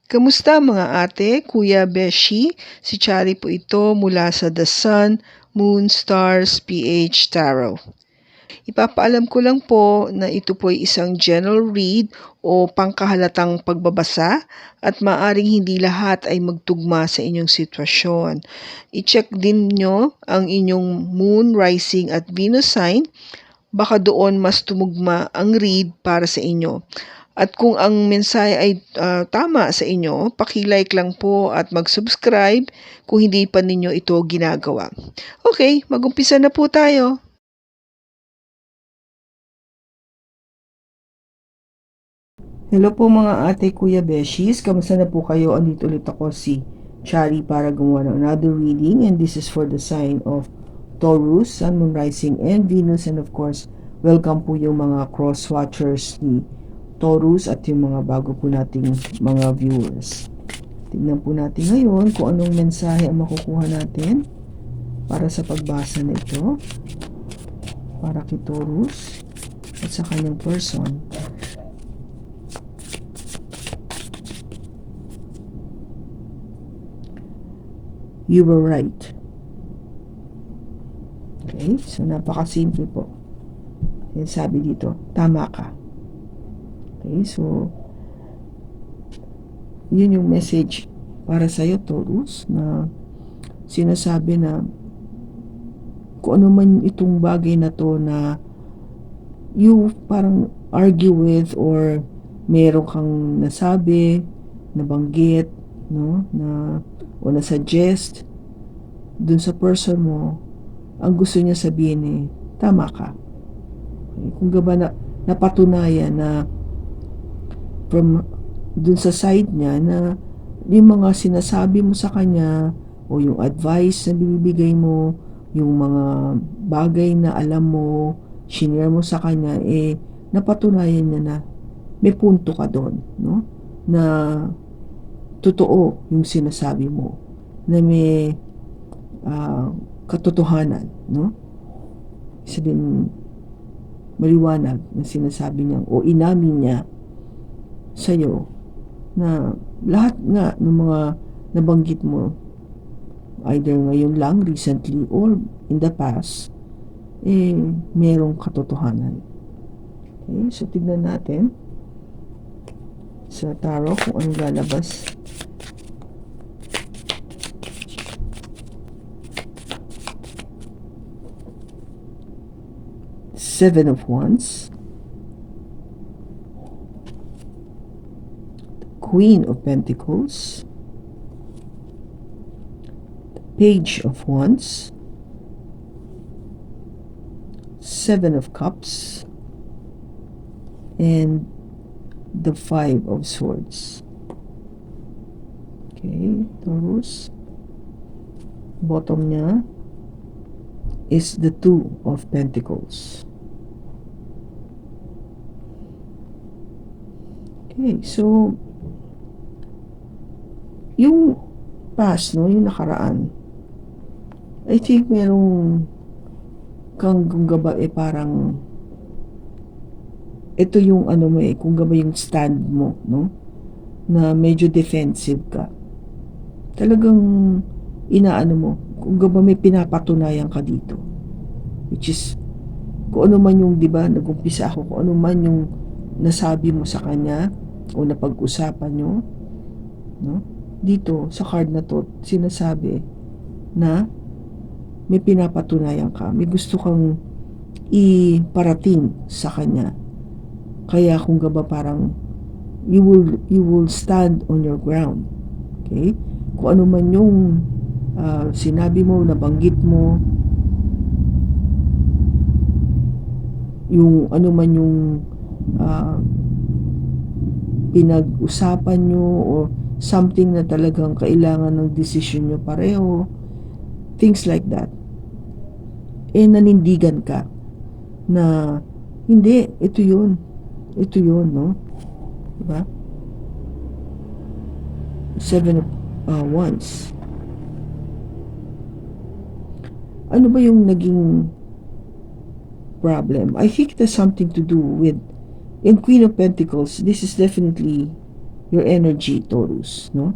Kamusta mga ate, kuya, beshi? Si Chari po ito mula sa The Sun, Moon, Stars, PH Tarot. Ipapaalam ko lang po na ito po ay isang general read o pangkahalatang pagbabasa at maaring hindi lahat ay magtugma sa inyong sitwasyon. I-check din nyo ang inyong Moon, Rising at Venus sign. Baka doon mas tumugma ang read para sa inyo. At kung ang mensahe ay tama sa inyo, paki-like lang po at mag-subscribe kung hindi pa ninyo ito ginagawa. Okay, mag-umpisa na po tayo. Hello po mga ate, kuya, beshies. Kamusta na po kayo? Andito ulit ako si Chari para gumawa ng another reading, and this is for the sign of Taurus, Sun, Moon, Rising, and Venus. And of course, welcome po yung mga cross-watchers ni Taurus at yung mga bago po nating mga viewers. Tignan po natin ngayon kung anong mensahe ang makukuha natin para sa pagbasa na ito para kay Taurus at sa kanyang person. You were right. Okay, so napakasimple po. Yan sabi dito, tama ka. Okay, so yun yung message para sa'yo, Taurus, na sinasabi na kung ano man itong bagay na to na you parang argue with or meron kang nasabi, nabanggit, no, na o na-suggest dun sa person mo, ang gusto niya sabihin eh, tama ka. Okay, kung gaba na napatunayan na from dun sa side niya na yung mga sinasabi mo sa kanya o yung advice na bibigay mo, yung mga bagay na alam mo, shinare mo sa kanya, eh napatunayan niya na may punto ka doon, no? Na totoo yung sinasabi mo, na may katotohanan, no? Sabihin maliwanag na sinasabi niya o inamin niya sa'yo na lahat nga ng mga nabanggit mo either ngayon lang, recently, or in the past, eh, merong katotohanan. Okay, so tignan natin sa tarot kung anong lalabas. Seven of Wands, Queen of Pentacles, Page of Wands, Seven of Cups, and the Five of Swords. Okay, Taurus. Bottom niya is the Two of Pentacles. Okay, so yung past, no, yung nakaraan, I think merong kang gaba eh parang ito yung ano mo eh, kung gaba yung stand mo, no, na medyo defensive ka. Talagang inaano mo, kung gaba may pinapatunayan ka dito, which is kung ano man yung, di ba, nag-umpisa ako, kung ano man yung nasabi mo sa kanya o napag-usapan nyo, no, dito sa card na to sinasabi na may pinapatunayan ka, may gusto kang iparating sa kanya, kaya kung gaba parang you will stand on your ground. Okay, kung ano man yung sinabi mo, nabanggit mo, yung ano man yung pinag-usapan nyo or something na talagang kailangan ng decision nyo pareho, things like that, eh nanindigan ka na hindi, ito yun, no, diba? Seven of Wands. Ano ba yung naging problem? I think there's something to do with in Queen of Pentacles. This is definitely your energy, Taurus, no?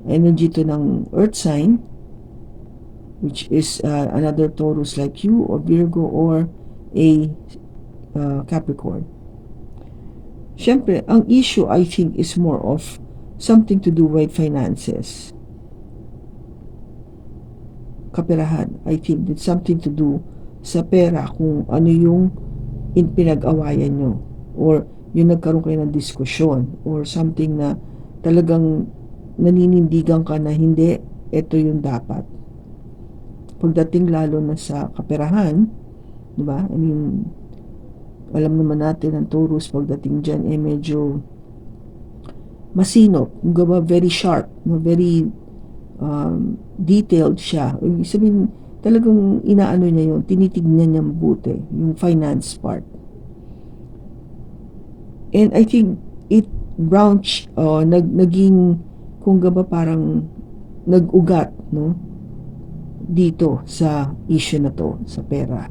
Energy to ng earth sign, which is another Taurus like you, or Virgo, or a Capricorn. Siyempre, ang issue I think is more of something to do with finances. Kaperahan, I think it's something to do sa pera, kung ano yung pinag-awayan nyo, or yung nagkaroon kayo ng diskusyon, or something na talagang naninindigan ka na hindi, ito yung dapat. Pagdating lalo na sa kaperahan, di ba? I mean, alam naman natin ang Taurus pagdating dyan medyo masinop, very sharp, very detailed siya. Ibig sabihin, talagang inaano niya yun, tinitignan niya mabuti yung finance part. And I think it branched, naging, kung gaba parang nag-ugat, no? Dito sa issue na to, sa pera.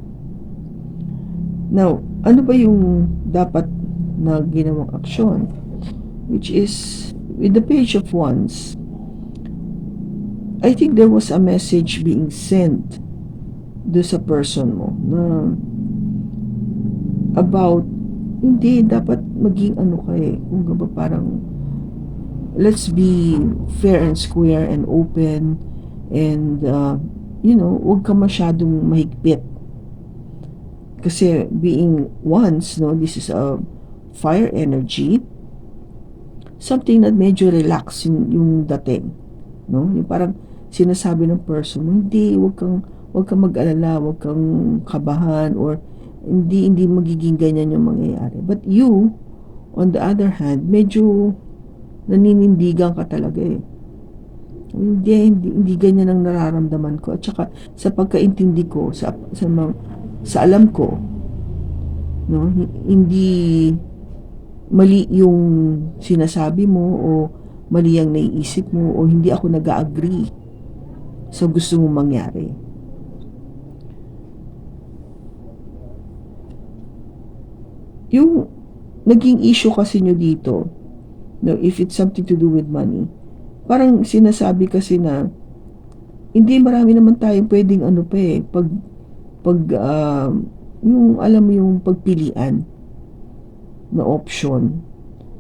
Now, ano ba yung dapat na ginawang aksyon? Which is, with the Page of Wands, I think there was a message being sent do sa person mo na about, hindi, dapat maging ano ka kung ba parang, let's be fair and square and open, and huwag ka masyadong mahigpit. Kasi being Wands, no, this is a fire energy, something na medyo relax yung dating, no? Yung parang sinasabi ng person mo, hindi, wag kang mag-alala, wag kang kabahan, or hindi magiging ganyan yung mangyayari. But you, on the other hand, medyo naninindigan ka talaga Hindi ganyan ang nararamdaman ko. At saka sa pagkaintindi ko, sa alam ko, no, hindi mali yung sinasabi mo, o mali ang naiisip mo, o hindi ako nag-agree sa gusto mong mangyari. Yung naging issue kasi nyo dito, no, if it's something to do with money, parang sinasabi kasi na hindi, marami naman tayong pwedeng yung alam mo yung pagpilian na option,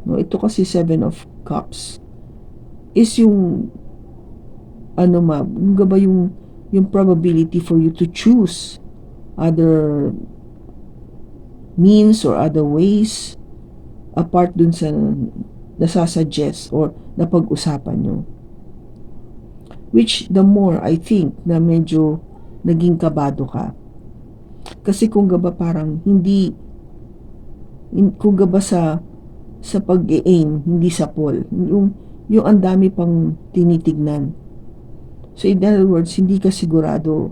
no? Ito kasi 7 of Cups is yung yung gaba yung probability for you to choose other means or other ways apart dun sa nasasuggest or napag-usapan nyo, which the more I think na medyo naging kabado ka. Kasi kung gaba parang hindi, kung gaba sa pag-aim, hindi sa poll, yung ang dami pang tinitignan. So in other words, hindi ka sigurado.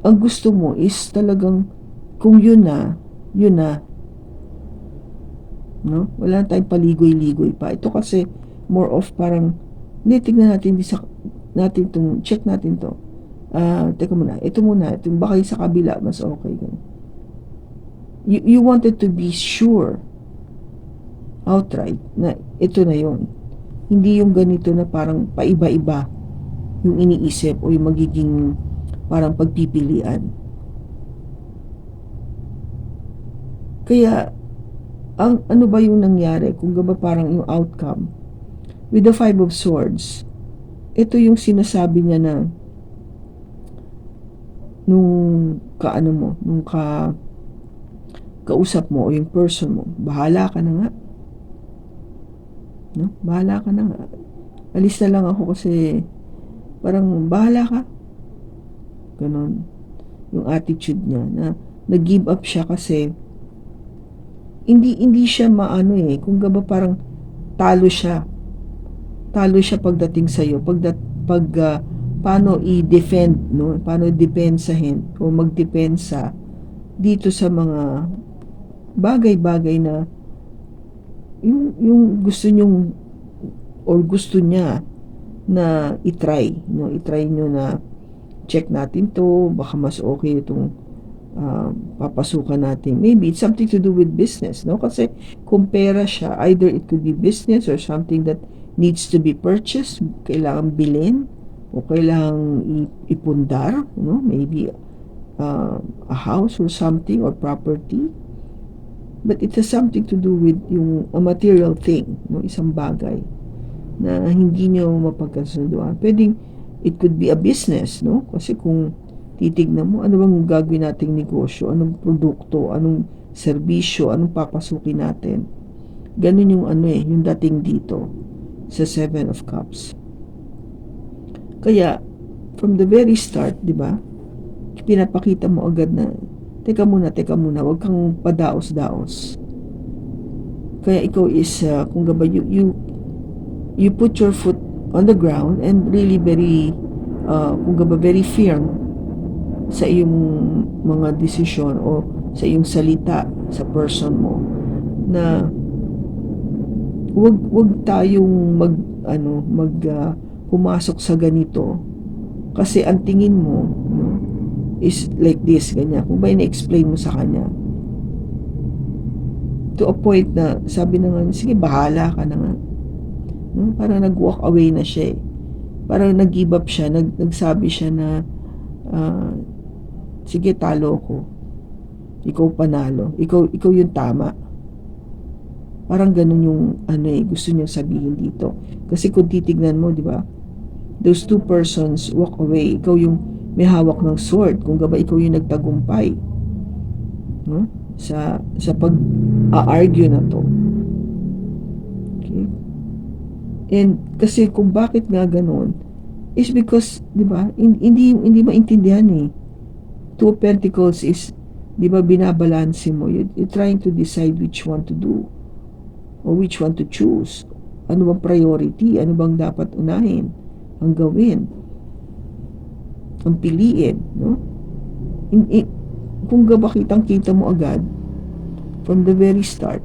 Ang gusto mo is talagang kung yun na, no? Wala tayong paligoy-ligoy pa. Ito kasi more of parang, hindi, tignan natin, check natin to. Teka muna, ito baka yung sa kabila, mas okay. You wanted to be sure outright na ito na yon. Hindi yung ganito na parang paiba-iba yung iniisip o yung magiging parang pagpipilian. Kaya ang ano ba yung nangyari, kung ba parang yung outcome with the 5 of Swords, ito yung sinasabi niya na nung kausap mo o yung person mo, bahala ka na nga, no? Bahala ka na nga, alis na lang ako kasi parang bahala ka, ganon yung attitude niya, na nag-give up siya kasi hindi siya maano kung ba parang talo siya pagdating sa iyo, paano i-defend, no, paano depensahin o magdepensa dito sa mga bagay-bagay na yung gusto nyong or gusto niya na itry nyo na check natin to, baka mas okay itong papasukan natin. Maybe it's something to do with business, no? Kasi kung pera siya, either it could be business or something that needs to be purchased, kailangan bilhin o kailangan ipundar, no? Maybe a house or something or property. But it has something to do with yung a material thing, no? Isang bagay na hindi nyo mapagkasunduan. Pwedeng it could be a business, no? Kasi kung titignan mo, ano bang gagawin nating negosyo, anong produkto, anong serbisyo, anong papasukin natin. Ganun yung yung dating dito sa Seven of Cups. Kaya, from the very start, di ba, pinapakita mo agad na, teka muna, wag kang padaos-daos. Kaya ikaw is, kung gaba, you put your foot on the ground and really very, kung gaba, very firm sa iyong mga desisyon o sa iyong salita sa person mo na wag tayong pumasok sa ganito kasi ang tingin mo, no, is like this, ganyan. Kung ba ina-explain mo sa kanya to a point na sabi na nga, sige bahala ka na nga, no? Parang nag-walk away na siya parang nag-give up siya, nagsabi siya na sige talo ko, ikaw panalo, ikaw yung tama. Parang ganun yung gusto niya sabihin dito. Kasi kung titignan mo, di ba, those two persons walk away. Ikaw yung may hawak ng sword. Kung gaba ikaw yung nagtagumpay, no? Sa pag-argue na to. Okay? And kasi kung bakit nga ganun is because, di ba, hindi maintindihan Two of Pentacles is, di ba, binabalanse mo. You're trying to decide which one to do o which one to choose. Ano bang priority? Ano bang dapat unahin? Ang gawin? Ang piliin, no? Kung gaba kitang-kita mo agad from the very start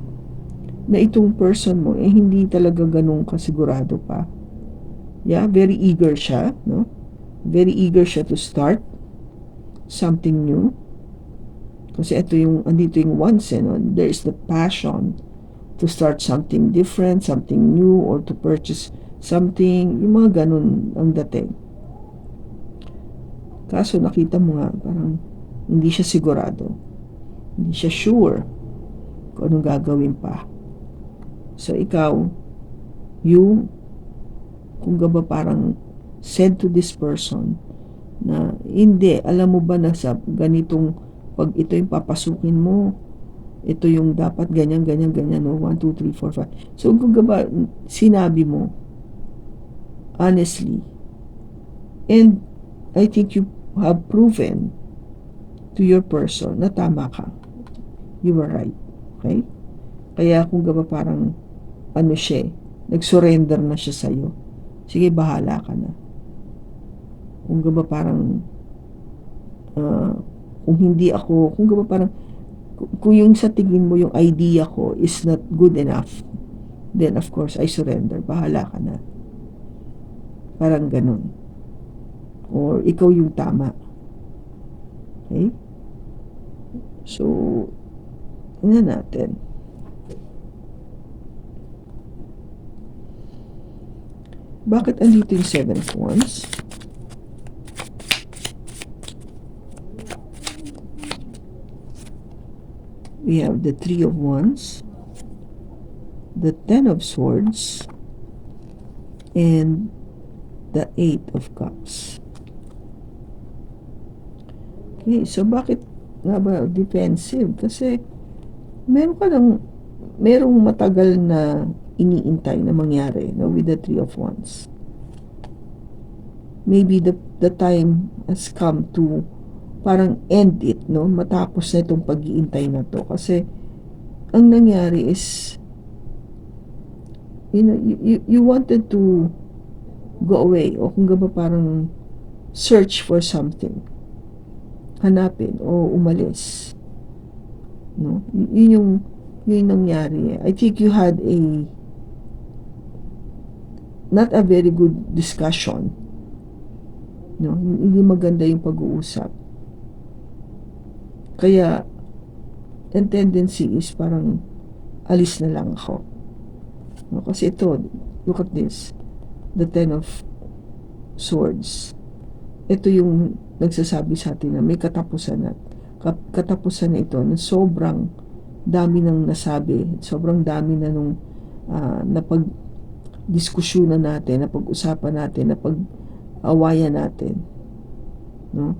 na itong person mo hindi talaga ganun kasigurado pa. Yeah, very eager siya, no? Very eager siya to start something new. Kasi andito yung once, no? There is the passion to start something different, something new, or to purchase something. Yung mga ganun ang dating. Kaso nakita mo nga, parang hindi siya sigurado. Hindi siya sure kung anong gagawin pa. So ikaw, kung gaba parang said to this person na hindi, alam mo ba na sa ganitong pag ito yung papasukin mo, ito yung dapat ganyan, no? 1, 2, 3, 4, 5. So kung gaba sinabi mo honestly, and I think you have proven to your person na tama ka, you were right. Okay? Kaya kung gaba parang siya, nag-surrender na siya sa'yo, sige bahala ka na. Kung gaba parang kung hindi ako, kung gaba parang kung yung sa tingin mo yung idea ko is not good enough, then of course I surrender, bahala ka na. Parang ganun. Or ikaw yung tama. Okay? So tingnan natin. Bakit andito yung 7 of Wands? We have the 3 of Wands, the 10 of Swords, and the 8 of Cups. Okay, so bakit nga ba defensive? Kasi merong matagal na iniintay na mangyari, no, with the 3 of Wands. Maybe the time has come to parang end it, no? Matapos na itong pag-iintay na to. Kasi ang nangyari is you wanted to go away o kung ba parang search for something, hanapin o umalis, no? Yun yung nangyari. I think you had not a very good discussion, no? Hindi maganda yung pag-uusap. Kaya, ang tendency is parang alis na lang ako. No? Kasi ito, look at this. The Ten of Swords. Ito yung nagsasabi sa atin na may katapusan na. Katapusan na ito na sobrang dami ng nasabi, sobrang dami na nung napag-diskusyonan natin, napag-usapan natin, napag-awayan natin. No?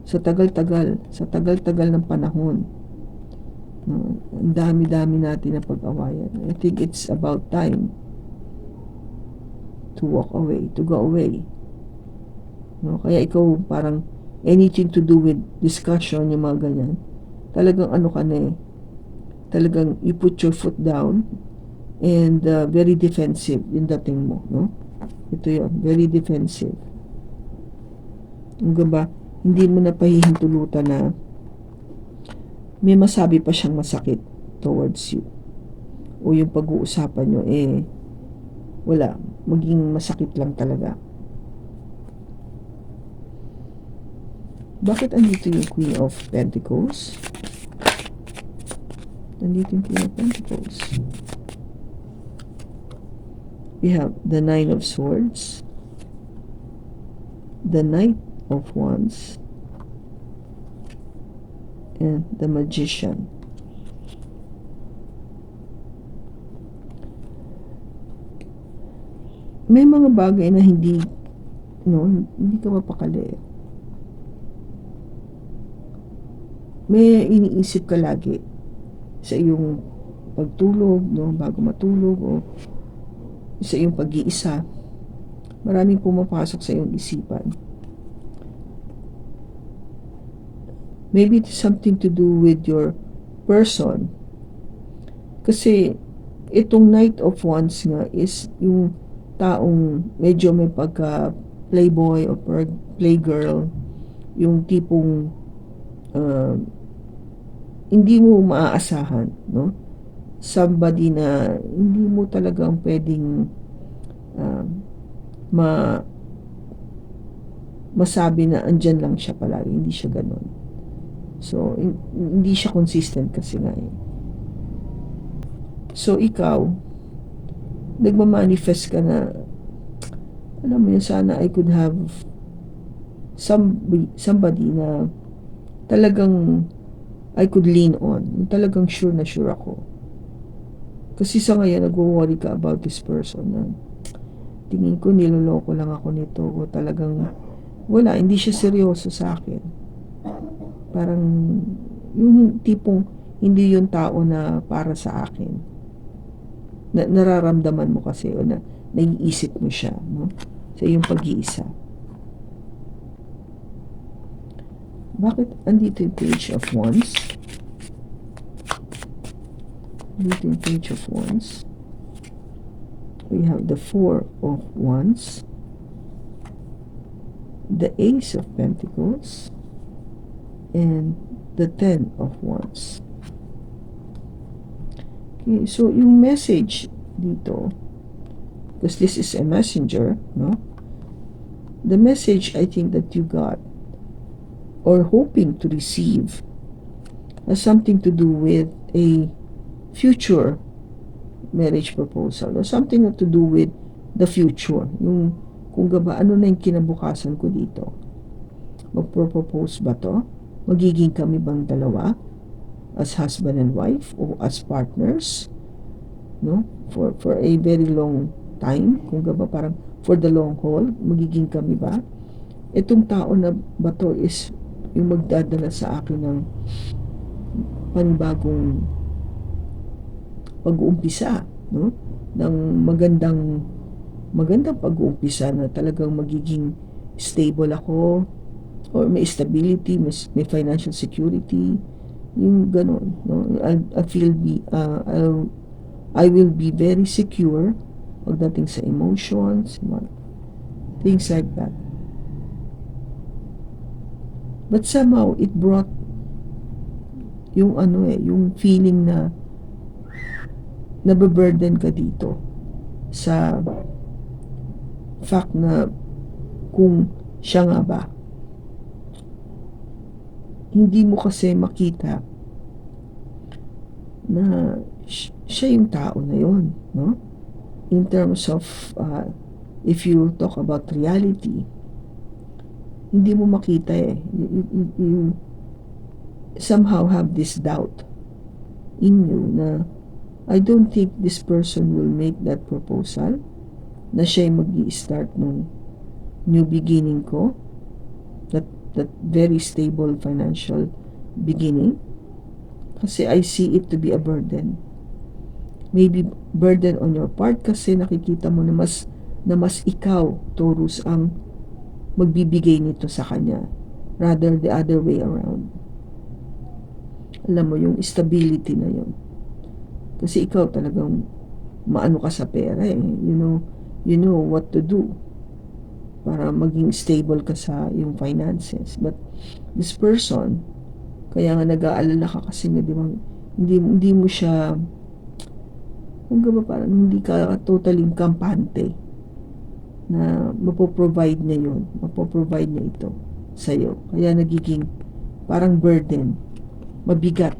Sa tagal-tagal ng panahon. No? Ang dami-dami natin na pag-awayan. I think it's about time to walk away, to go away. No? Kaya ikaw parang anything to do with discussion, yung mga ganyan, talagang ano ka na talagang you put your foot down and very defensive yung dating mo, no? Ito yon, very defensive. Yung ba, hindi mo na pahihintulutan na may masabi pa siyang masakit towards you. O yung pag-uusapan nyo, wala, maging masakit lang talaga. Bakit andito yung Queen of Pentacles? Andito yung Queen of Pentacles. We have the Nine of Swords, the Knight of Wands, and the Magician. May mga bagay na hindi ka mapakali. May iniisip ka lagi sa iyong pagtulog, no, bago matulog, o sa iyong pag-iisa. Maraming pumapasok sa iyong isipan. Maybe it's something to do with your person. Kasi itong Knight of Wands nga is yung taong medyo may pagka playboy o playgirl, yung tipong hindi mo maaasahan, no? Somebody na hindi mo talagang pwedeng masabi na andyan lang siya palagi. Hindi siya ganun. So, hindi siya consistent kasi nga So, ikaw, nagmamanifest ka na, alam mo yun, sana I could have somebody na talagang I could lean on. Talagang sure na sure ako. Kasi sa ngayon, nag-worry ka about this person na tingin ko niloloko lang ako nito o talagang wala, hindi siya seryoso sa akin. Parang yung tipong hindi yung tao na para sa akin. Nararamdaman mo kasi o naiisip mo siya, no? Sa iyong pag-iisa. Bakit andito yung Page of Wands? Andito yung Page of Wands. We have the Four of Wands, the Ace of Pentacles, and the Ten of Wands. Okay, so yung message dito, because this is a messenger, no? The message I think that you got or hoping to receive has something to do with a future marriage proposal or something to do with the future. Yung kung ba ano na yung kinabukasan ko dito. Magpropose ba to? Magiging kami bang dalawa as husband and wife o as partners? No? For a very long time. Kung ba parang for the long haul, magiging kami ba? Itong tao na ba to is yung magdadala sa akin ng panibagong pag-uumpisa, no? Ng magandang pag-uumpisa na talagang magiging stable ako or may stability, may financial security, yung ganon, no? I will be very secure pagdating sa emotions, things like that. But somehow it brought yung yung feeling na nababurden ka dito sa fact na kung siya nga ba hindi mo kasi makita na siya yung tao na yon, no? In terms of, if you talk about reality, hindi mo makita eh. You somehow have this doubt in you na I don't think this person will make that proposal, na siya yung mag-i-start nung new beginning ko, that very stable financial beginning, kasi I see it to be a burden. Maybe burden on your part kasi nakikita mo na mas ikaw, Taurus, ang magbibigay nito sa kanya rather the other way around. Alam mo, yung stability na yun. Kasi ikaw talagang maano ka sa pera eh. You know what to do para maging stable ka sa yung finances. But this person, kaya nga nag-aalala ka kasi nga, di ba, hindi mo siya, kung ba parang hindi ka totally kampante na mapoprovide niya yun, mapoprovide niya ito sa'yo. Kaya nagiging parang burden, mabigat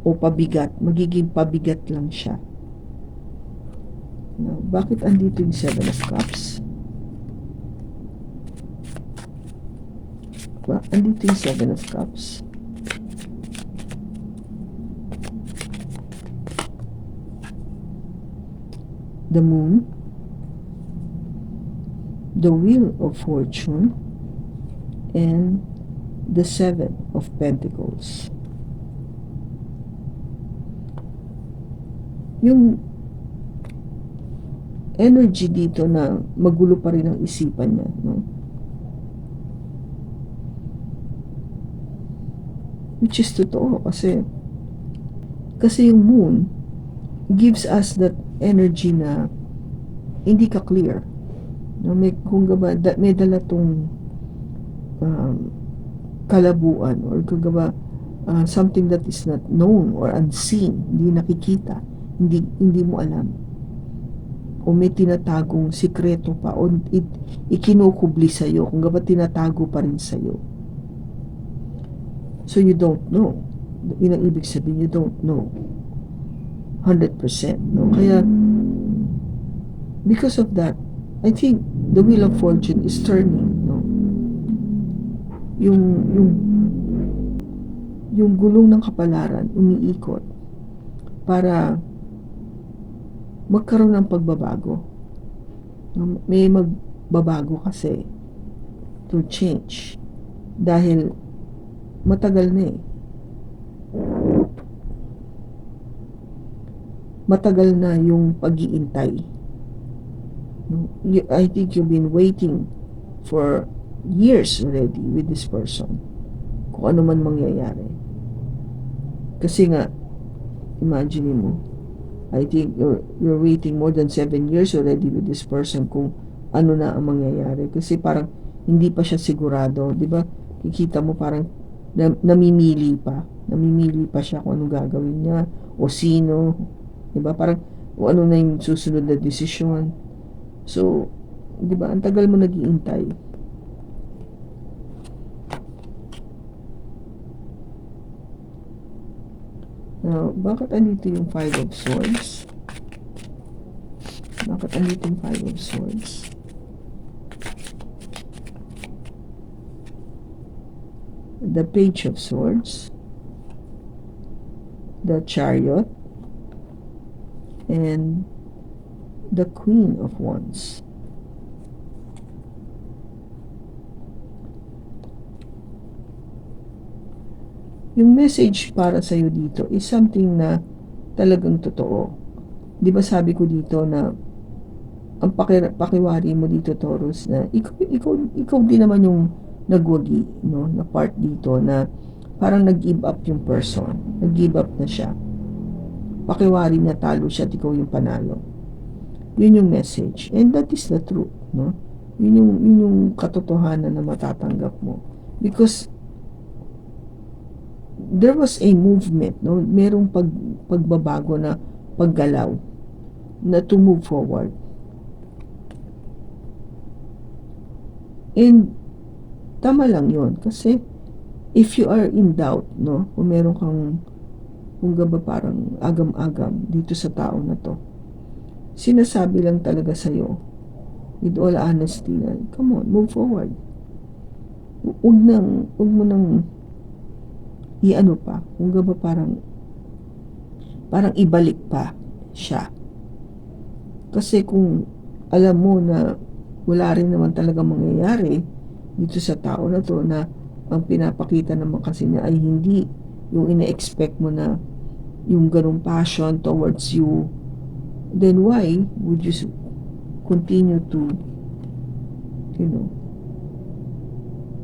o pabigat, magiging pabigat lang siya. Now, bakit andito yung 7 of Cups? Andito yung 7 of Cups. The Moon, the Wheel of Fortune, and the 7 of Pentacles. Yung energy dito na magulo pa rin ang isipan niya, no? Which is totoo kasi yung moon gives us that energy na hindi ka clear, no? Kung gaba may dala tong kalabuan, or kung gaba something that is not known or unseen, hindi nakikita, hindi mo alam, o may tinatagong sikreto pa, o ikinukubli sa'yo, kung gaba tinatago pa rin sa'yo. So you don't know. Yun ang ibig sabihin, you don't know 100%, no? Kaya because of that, I think the Wheel of Fortune is turning, no? Yung gulong ng kapalaran umiikot para magkaroon ng pagbabago. May magbabago kasi to change dahil matagal na eh. Matagal na yung pag-iintay. I think you've been waiting for years already with this person, kung ano man mangyayari. Kasi nga, imagine mo, I think you're waiting more than 7 years already with this person kung ano na ang mangyayari. Kasi parang hindi pa siya sigurado, di ba? Kikita mo parang namimili pa siya kung anong gagawin niya o sino, di ba? Parang o ano na yung susunod na desisyon. So, di ba, ang tagal mo nag-iintay. Now, bakit andito yung 5 of Swords? Bakit andito yung 5 of Swords? The Page of Swords, the Chariot, and the Queen of Wands. Yung message para sa'yo dito is something na talagang totoo. Di ba sabi ko dito na ang pakiwari mo dito, Taurus, na ikaw din naman yung nagwagi, no, na part dito na parang nag-give up yung person. Nag-give up na siya. Pakiwari niya, talo siya at ikaw yung panalo. Yun yung message. And that is the truth, no? Yun yung katotohanan na matatanggap mo. Because there was a movement, no? Merong pagbabago na paggalaw na to move forward. And tama lang yun kasi if you are in doubt, no, kung meron kang, kung ba parang agam-agam dito sa tao na to, sinasabi lang talaga sa'yo, with all honesty, na, come on, move forward. Huwag mo nang i-ano pa, kung ba parang ibalik pa siya. Kasi kung alam mo na wala rin naman talaga mangyayari dito sa tao na to, na ang pinapakita naman kasi niya ay hindi yung ina-expect mo na yung ganong passion towards you, then why would you continue to, you know,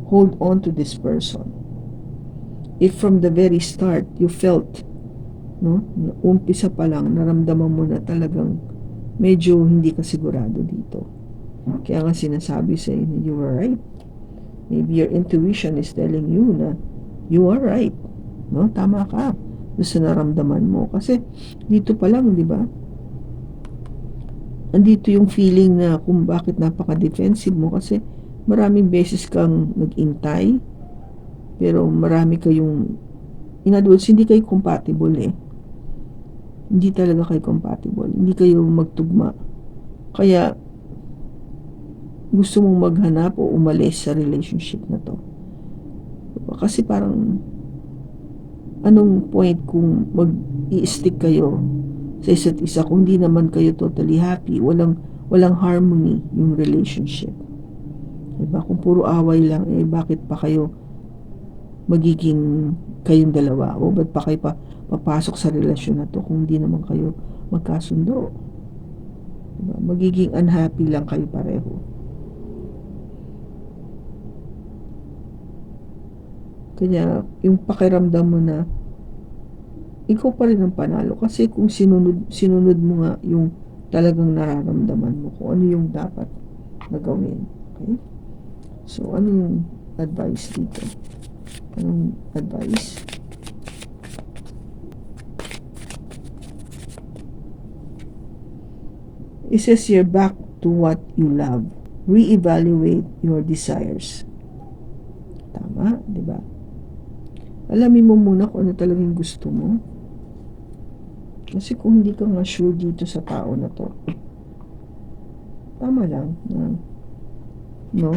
hold on to this person? If from the very start you felt, no, umpisa pa lang naramdaman mo na talagang medyo hindi ka sigurado dito, kaya nga sinasabi sa inyo, you are right. Maybe your intuition is telling you na you are right, no, tama ka doon sa naramdaman mo. Kasi dito pa lang, di ba, andito yung feeling na kung bakit napaka-defensive mo, kasi maraming beses kang nag-intay, pero marami kayong, in other words, hindi kayo compatible eh. Hindi talaga kayo compatible. Hindi kayo magtugma. Kaya, gusto mong maghanap o umalis sa relationship na to. Kasi parang, anong point kung mag-i-stick kayo sa isa't isa kung hindi naman kayo totally happy, walang harmony yung relationship. Diba? Kung puro away lang, eh bakit pa kayo magiging kayong dalawa? O ba't pa kayo papasok sa relasyon na to kung hindi naman kayo magkasundo? Diba? Magiging unhappy lang kayo pareho. Kaya yung pakiramdam mo na ikaw pa rin ang panalo, kasi kung sinunod mo nga yung talagang nararamdaman mo kung ano yung dapat na gawin. Okay? So, ano yung advice dito? Anong advice? It says here, back to what you love. Reevaluate your desires. Tama, di ba? Alamin mo muna kung ano talagang gusto mo. Kasi kung hindi ka nga sure dito sa tao na to, tama lang na, no,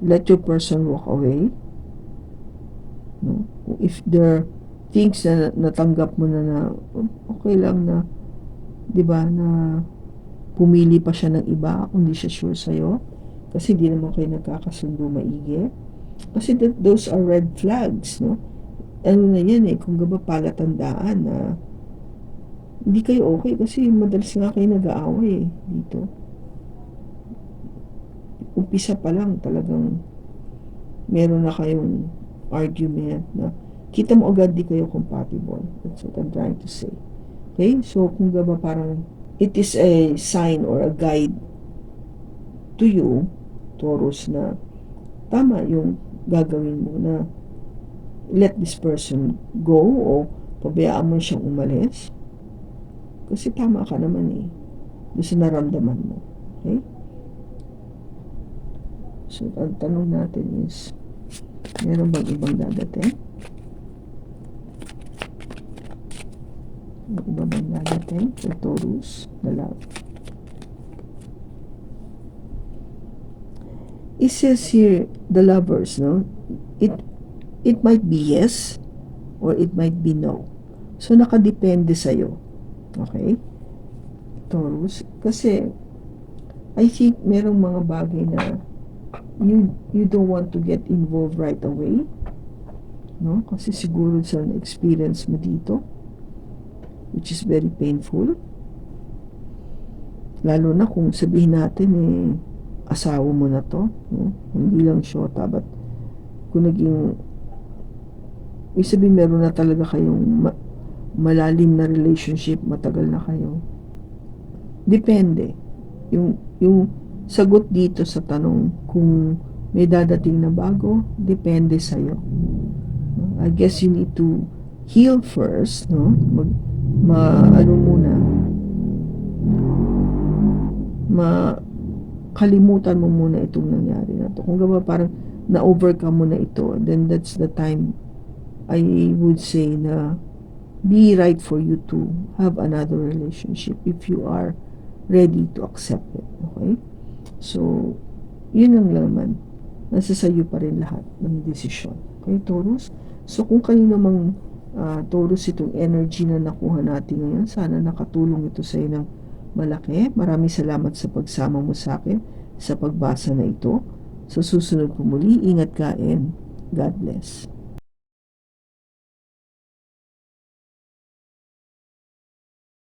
let your person walk away. No? If there are things na natanggap mo na okay lang na, di ba, na pumili pa siya ng iba kung hindi siya sure sa'yo, kasi hindi naman kayo nagkakasundo maigi. Kasi those are red flags, no? Ano na yan eh, kung ba palatandaan na hindi kayo okay, kasi madalas nga kayo nag-aaway eh, dito. Umpisa pa lang talagang meron na kayong argument na kita mo agad di kayo compatible. That's what I'm trying to say. Okay? So, kung ba parang it is a sign or a guide to you, Taurus, na tama yung gagawin mo, na let this person go o pabayaan mo siyang umalis. Kasi tama ka naman eh, doon sa naramdaman mo. Okay? So, ang tanong natin is, meron bang ibang dadating? May iba bang dadating sa Taurus na love? It says here, the lovers, no? It might be yes or it might be no. So, nakadepende sa'yo. Okay? Taurus. Kasi, I think merong mga bagay na you don't want to get involved right away. No? Kasi siguro sa experience mo dito, which is very painful. Lalo na kung sabihin natin eh, asawa mo na to, no? Hindi lang syota, but kung naging, sabihin meron na talaga kayong malalim na relationship, matagal na kayo. Depende. Yung sagot dito sa tanong kung may dadating na bago, depende sa'yo. I guess you need to heal first, no? Kalimutan mo muna itong nangyari na to. Kung gaba parang na-overcome mo na ito, then that's the time I would say na be right for you to have another relationship if you are ready to accept it. Okay? So, yun lang naman. Nasa sa'yo pa rin lahat ng desisyon. Okay, Taurus? So, kung kanino mang Taurus itong energy na nakuha natin ngayon, sana nakatulong ito sa ng malaki. Maraming salamat sa pagsama mo sa akin sa pagbasa na ito. Sa susunod po muli, ingat ka and God bless.